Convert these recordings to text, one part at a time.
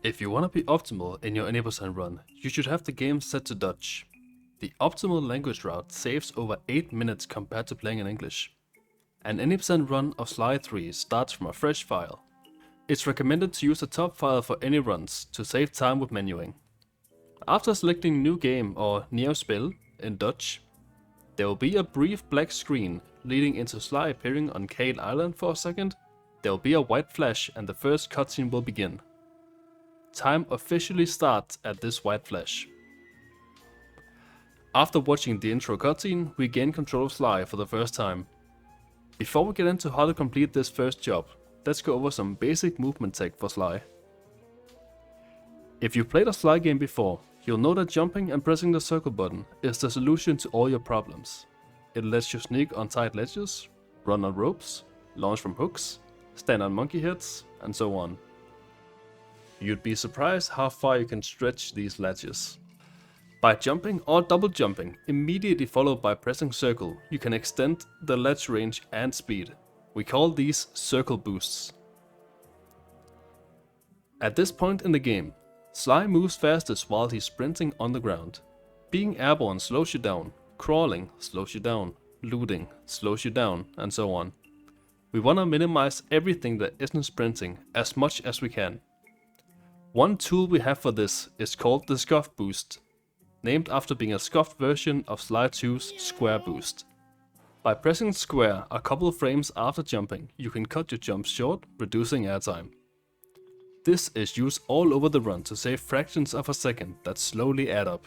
If you want to be optimal in your any% run, you should have the game set to Dutch. The optimal language route saves over 8 minutes compared to playing in English. An any% run of Sly 3 starts from a fresh file. It's recommended to use the top file for any runs to save time with menuing. After selecting New Game or Nieuw Spel in Dutch, there will be a brief black screen leading into Sly appearing on Kale Island for a second. There will be a white flash and the first cutscene will begin. Time officially starts at this white flash. After watching the intro cutscene, we gain control of Sly for the first time. Before we get into how to complete this first job, let's go over some basic movement tech for Sly. If you've played a Sly game before, you'll know that jumping and pressing the circle button is the solution to all your problems. It lets you sneak on tight ledges, run on ropes, launch from hooks, stand on monkey heads, and so on. You'd be surprised how far you can stretch these ledges. By jumping or double jumping, immediately followed by pressing circle, you can extend the ledge range and speed. We call these circle boosts. At this point in the game, Sly moves fastest while he's sprinting on the ground. Being airborne slows you down, crawling slows you down, looting slows you down, and so on. We want to minimize everything that isn't sprinting as much as we can. One tool we have for this is called the Scuff Boost, named after being a scuffed version of Sly 2's Square Boost. By pressing square a couple of frames after jumping, you can cut your jumps short, reducing airtime. This is used all over the run to save fractions of a second that slowly add up.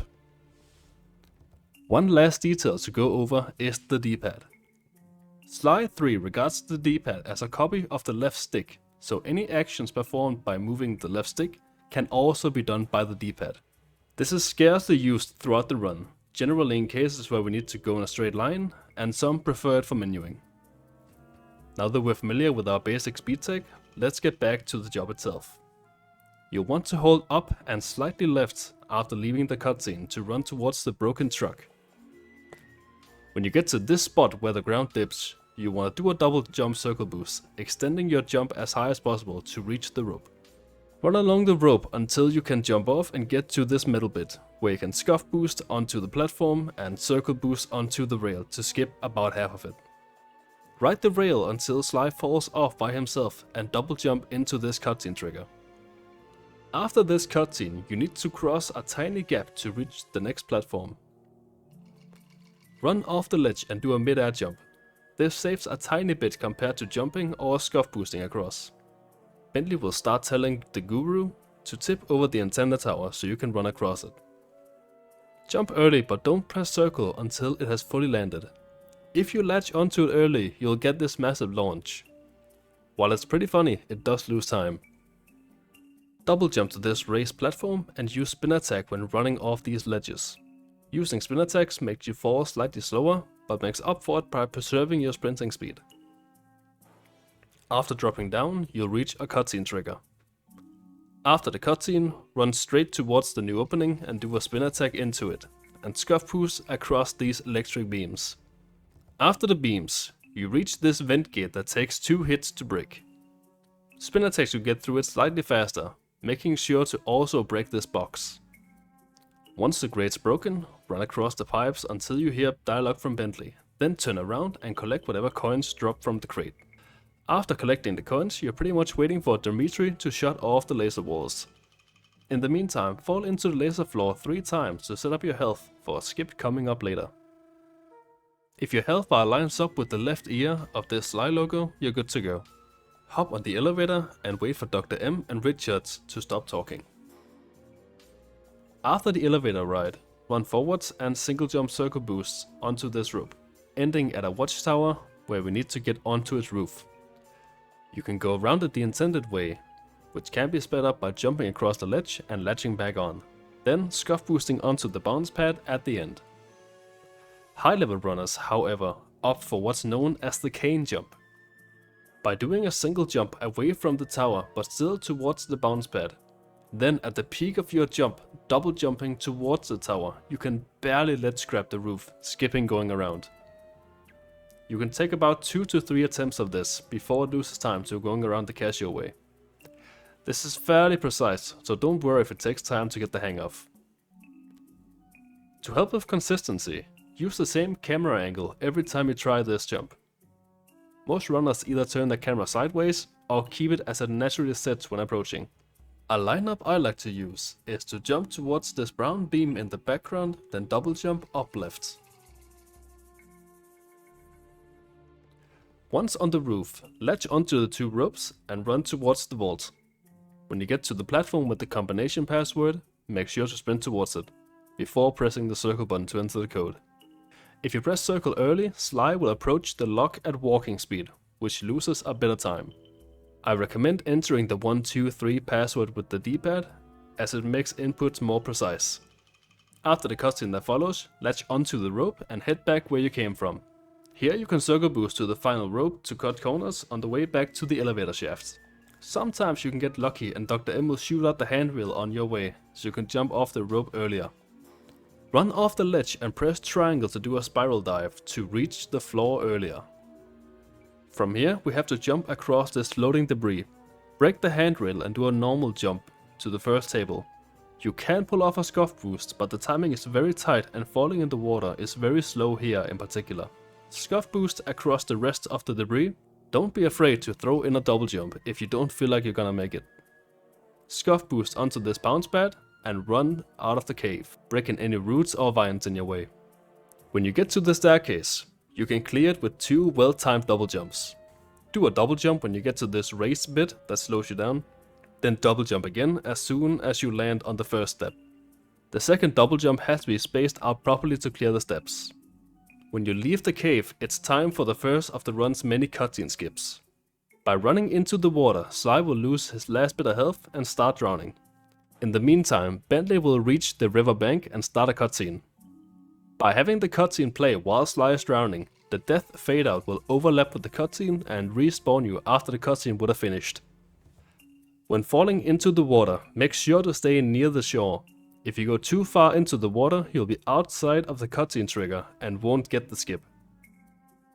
One last detail to go over is the D-pad. Sly 3 regards the D-pad as a copy of the left stick, so any actions performed by moving the left stick can also be done by the D-pad. This is scarcely used throughout the run, generally in cases where we need to go in a straight line, and some prefer it for menuing. Now that we're familiar with our basic speed tech, let's get back to the job itself. You'll want to hold up and slightly left after leaving the cutscene to run towards the broken truck. When you get to this spot where the ground dips, you want to do a double jump circle boost, extending your jump as high as possible to reach the rope. Run along the rope until you can jump off and get to this middle bit, where you can scuff boost onto the platform and circle boost onto the rail to skip about half of it. Ride the rail until Sly falls off by himself and double jump into this cutscene trigger. After this cutscene, you need to cross a tiny gap to reach the next platform. Run off the ledge and do a mid-air jump. This saves a tiny bit compared to jumping or scuff boosting across. Bentley will start telling the guru to tip over the antenna tower so you can run across it. Jump early, but don't press circle until it has fully landed. If you latch onto it early, you'll get this massive launch. While it's pretty funny, it does lose time. Double jump to this raised platform and use spin attack when running off these ledges. Using spin attacks makes you fall slightly slower, but makes up for it by preserving your sprinting speed. After dropping down, you'll reach a cutscene trigger. After the cutscene, run straight towards the new opening and do a spin attack into it, and scuff boost across these electric beams. After the beams, you reach this vent gate that takes 2 hits to break. Spin attacks you get through it slightly faster, making sure to also break this box. Once the grate's broken, run across the pipes until you hear dialogue from Bentley, then turn around and collect whatever coins drop from the crate. After collecting the coins, you're pretty much waiting for Dimitri to shut off the laser walls. In the meantime, fall into the laser floor 3 times to set up your health for a skip coming up later. If your health bar lines up with the left ear of this Sly logo, you're good to go. Hop on the elevator and wait for Dr. M and Richards to stop talking. After the elevator ride, run forwards and single jump circle boosts onto this rope, ending at a watchtower where we need to get onto its roof. You can go around it the intended way, which can be sped up by jumping across the ledge and latching back on, then scuff boosting onto the bounce pad at the end. High level runners, however, opt for what's known as the cane jump. By doing a single jump away from the tower but still towards the bounce pad, then at the peak of your jump, double jumping towards the tower, you can barely ledge grab the roof, skipping going around. You can take about 2 to 3 attempts of this before it loses time to going around the casual way. This is fairly precise, so don't worry if it takes time to get the hang of. To help with consistency, use the same camera angle every time you try this jump. Most runners either turn their camera sideways or keep it as it naturally sits when approaching. A lineup I like to use is to jump towards this brown beam in the background, then double jump up left. Once on the roof, latch onto the 2 ropes and run towards the vault. When you get to the platform with the combination password, make sure to sprint towards it, before pressing the circle button to enter the code. If you press circle early, Sly will approach the lock at walking speed, which loses a bit of time. I recommend entering the 123 password with the D-pad, as it makes inputs more precise. After the cutscene that follows, latch onto the rope and head back where you came from. Here you can circle boost to the final rope to cut corners on the way back to the elevator shaft. Sometimes you can get lucky and Dr. M will shoot out the handrail on your way, so you can jump off the rope earlier. Run off the ledge and press triangle to do a spiral dive to reach the floor earlier. From here we have to jump across this floating debris. Break the handrail and do a normal jump to the first table. You can pull off a scuff boost, but the timing is very tight and falling in the water is very slow here in particular. Scuff boost across the rest of the debris. Don't be afraid to throw in a double jump if you don't feel like you're gonna make it. Scuff boost onto this bounce pad and run out of the cave, breaking any roots or vines in your way. When you get to the staircase, you can clear it with 2 well-timed double jumps. Do a double jump when you get to this raised bit that slows you down, then double jump again as soon as you land on the first step. The second double jump has to be spaced out properly to clear the steps. When you leave the cave, it's time for the first of the run's many cutscene skips. By running into the water, Sly will lose his last bit of health and start drowning. In the meantime, Bentley will reach the river bank and start a cutscene. By having the cutscene play while Sly is drowning, the death fade out will overlap with the cutscene and respawn you after the cutscene would have finished. When falling into the water, make sure to stay near the shore. If you go too far into the water, you'll be outside of the cutscene trigger and won't get the skip.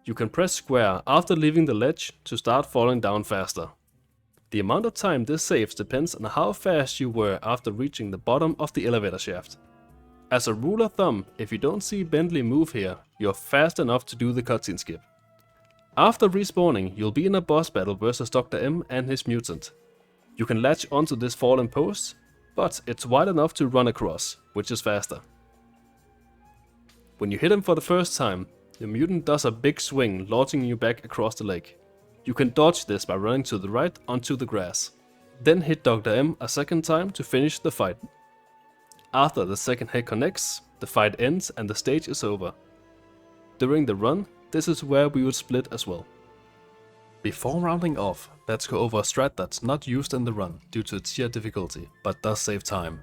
You can press square after leaving the ledge to start falling down faster. The amount of time this saves depends on how fast you were after reaching the bottom of the elevator shaft. As a rule of thumb, if you don't see Bentley move here, you're fast enough to do the cutscene skip. After respawning, you'll be in a boss battle versus Dr. M and his mutant. You can latch onto this fallen post, but it's wide enough to run across, which is faster. When you hit him for the first time, the mutant does a big swing, launching you back across the lake. You can dodge this by running to the right onto the grass. Then hit Dr. M a second time to finish the fight. After the second hit connects, the fight ends and the stage is over. During the run, this is where we would split as well. Before rounding off, let's go over a strat that's not used in the run due to its sheer difficulty, but does save time.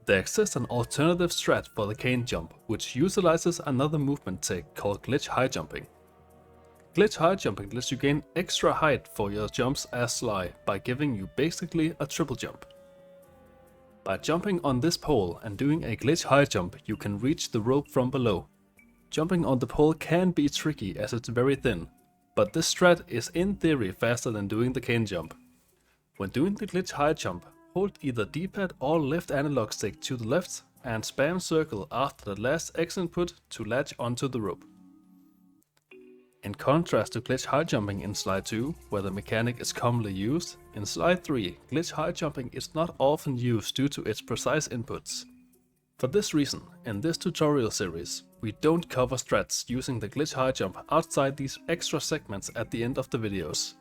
There exists an alternative strat for the cane jump, which utilizes another movement tech called glitch high jumping. Glitch high jumping lets you gain extra height for your jumps as Sly by giving you basically a triple jump. By jumping on this pole and doing a glitch high jump, you can reach the rope from below. Jumping on the pole can be tricky as it's very thin, but this strat is in theory faster than doing the cane jump. When doing the glitch high jump, hold either D-pad or left analog stick to the left and spam circle after the last X input to latch onto the rope. In contrast to glitch high jumping in Sly 2, where the mechanic is commonly used, in Sly 3, glitch high jumping is not often used due to its precise inputs. For this reason, in this tutorial series, we don't cover strats using the glitch high jump outside these extra segments at the end of the videos.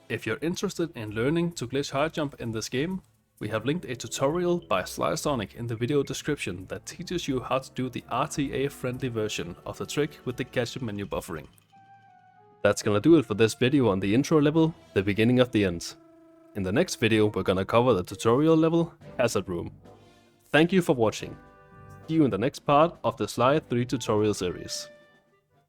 If you're interested in learning to glitch high jump in this game, we have linked a tutorial by Sly Sonic in the video description that teaches you how to do the RTA friendly version of the trick with the gadget menu buffering. That's gonna do it for this video on the intro level, the beginning of the end. In the next video we're gonna cover the tutorial level, Hazard Room. Thank you for watching. See you in the next part of the Sly 3 tutorial series.